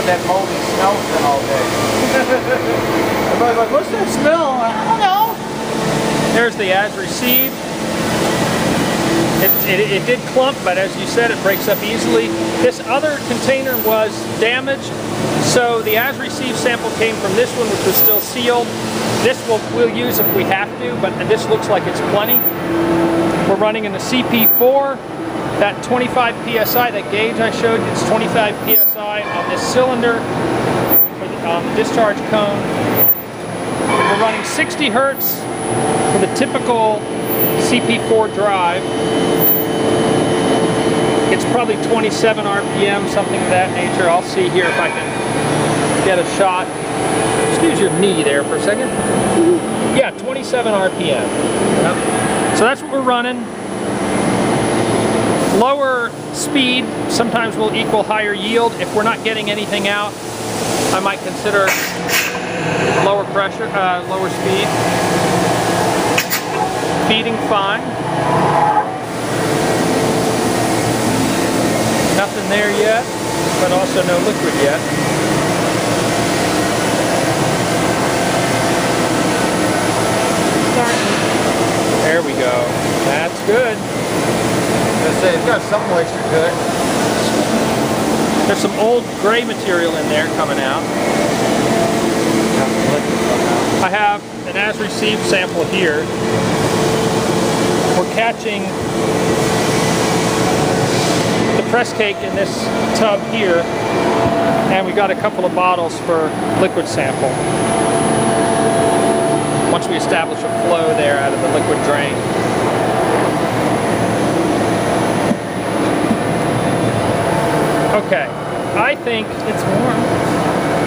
what that moldy smell's been all day. Everybody's like, what's that smell? I don't know. There's the as received. It did clump, but as you said, it breaks up easily. This other container was damaged, so the as received sample came from this one, which was still sealed. This we'll use if we have to, but this looks like it's plenty. We're running in the CP4. That 25 psi, that gauge I showed you, it's 25 psi on this cylinder on the discharge cone. We're running 60 hertz for the typical CP4 drive. It's probably 27 RPM, something of that nature. I'll see here if I can get a shot. Excuse your knee there for a second. Yeah, 27 RPM. Yep. So that's what we're running. Lower speed sometimes will equal higher yield. If we're not getting anything out, I might consider lower pressure, lower speed. Feeding fine. Nothing there yet, but also no liquid yet. There we go. That's good. It's got some moisture to it. There's some old gray material in there coming out. I have an as received sample here. We're catching the press cake in this tub here, and we got a couple of bottles for liquid sample. Once we establish a flow there out of the liquid drain. Okay, I think it's warm.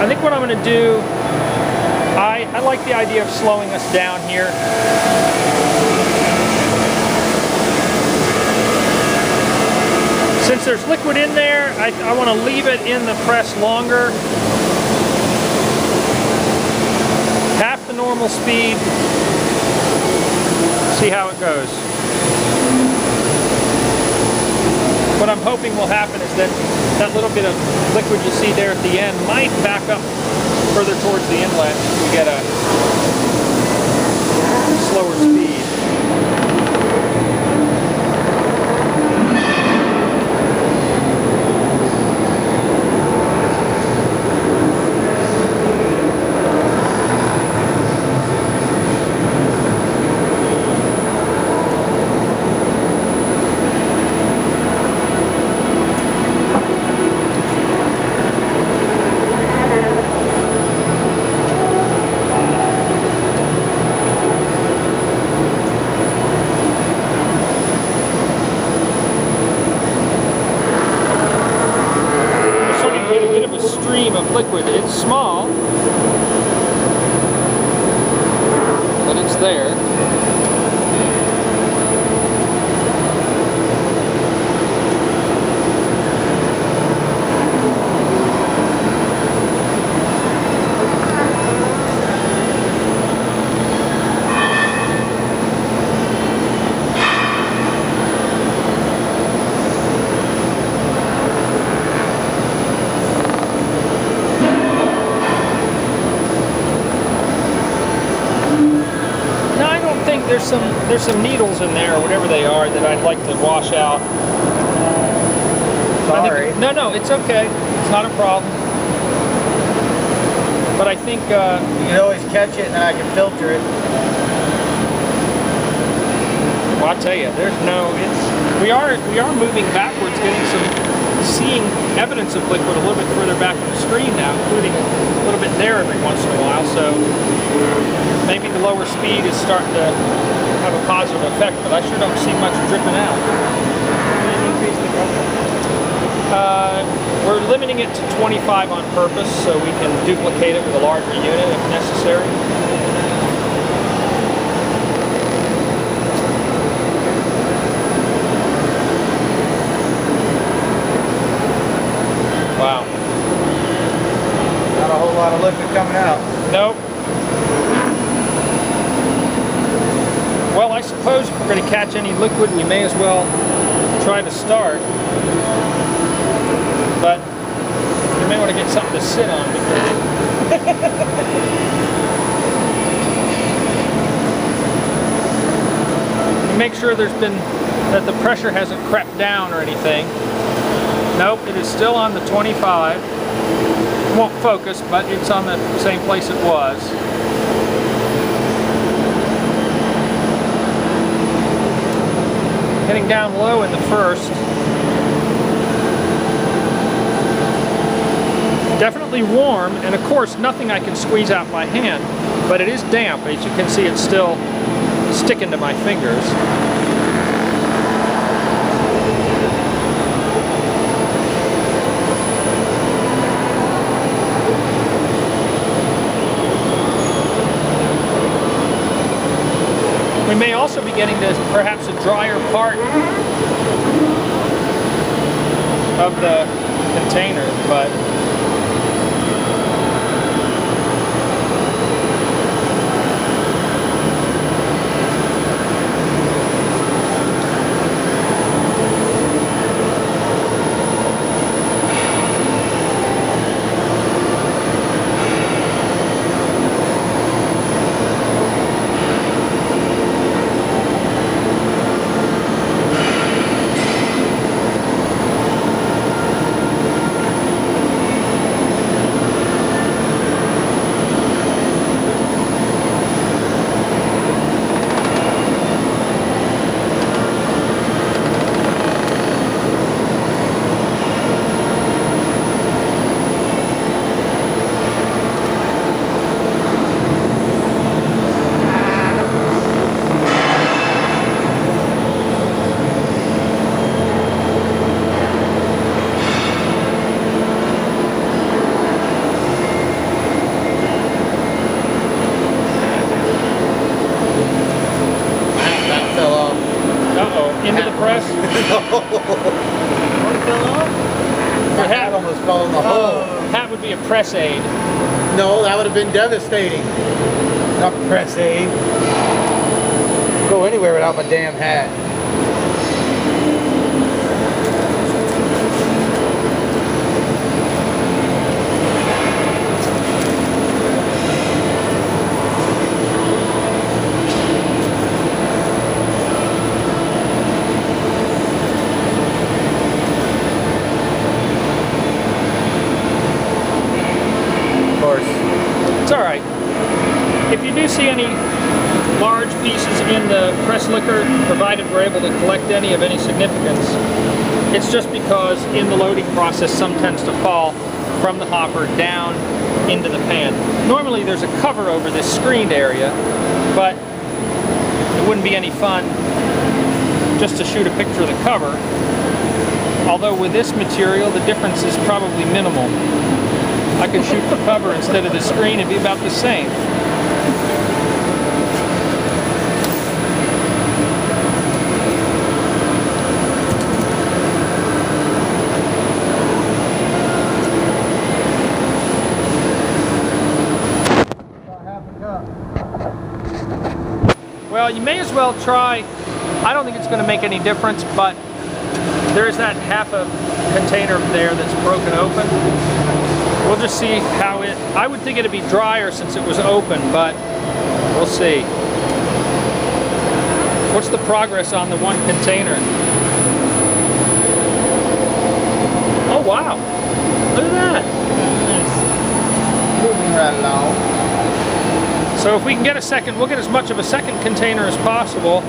I think what I'm going to do, I like the idea of slowing us down here. Since there's liquid in there, I want to leave it in the press longer. Half the normal speed. See how it goes. What I'm hoping will happen is that that little bit of liquid you see there at the end might back up further towards the inlet. We get a slower speed. Of liquid. It's small, but it's there. There's some needles in there, or whatever they are, that I'd like to wash out. Sorry. No, it's okay. It's not a problem. But I think you can always catch it, and then I can filter it. Well, I'll tell you, we are moving backwards, seeing evidence of liquid a little bit further back on the screen now, including a little bit there every once in a while. So maybe the lower speed is starting to have a positive effect, but I sure don't see much dripping out. We're limiting it to 25 on purpose so we can duplicate it with a larger unit if necessary. Wow. Not a whole lot of liquid coming out. Nope. Well, I suppose if we're going to catch any liquid, we may as well try to start. But You may want to get something to sit on because make sure that the pressure hasn't crept down or anything. Nope, it is still on the 25. Won't focus, but it's on the same place it was. Heading down low in the first. Definitely warm, and of course nothing I can squeeze out by hand, but it is damp. As you can see, it's still sticking to my fingers. We may also be getting to perhaps a drier part of the container, but into the press. Your hat almost fell in the hole. Hat would be a press aid. No, that would have been devastating. Not press aid. Go anywhere without my damn hat. It's all right. If you do see any large pieces in the press liquor, provided we're able to collect any of any significance, it's just because in the loading process some tends to fall from the hopper down into the pan. Normally there's a cover over this screened area, but it wouldn't be any fun just to shoot a picture of the cover. Although with this material the difference is probably minimal. I could shoot the cover instead of the screen and be about the same. Well, you may as well try. I don't think it's going to make any difference, but there's that half a container there that's broken open. We'll just see how I would think it'd be drier since it was open, but we'll see. What's the progress on the one container? Oh wow, look at that. Moving right along. So if we can get a second, we'll get as much of a second container as possible.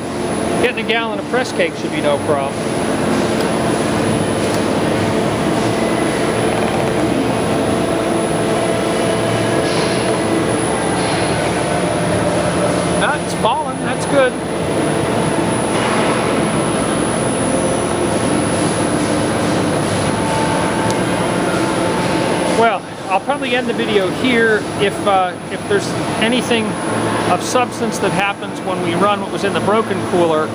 Getting a gallon of press cake should be no problem. It's falling, that's good. Well, I'll probably end the video here. If there's anything of substance that happens when we run what was in the broken cooler,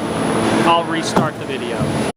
I'll restart the video.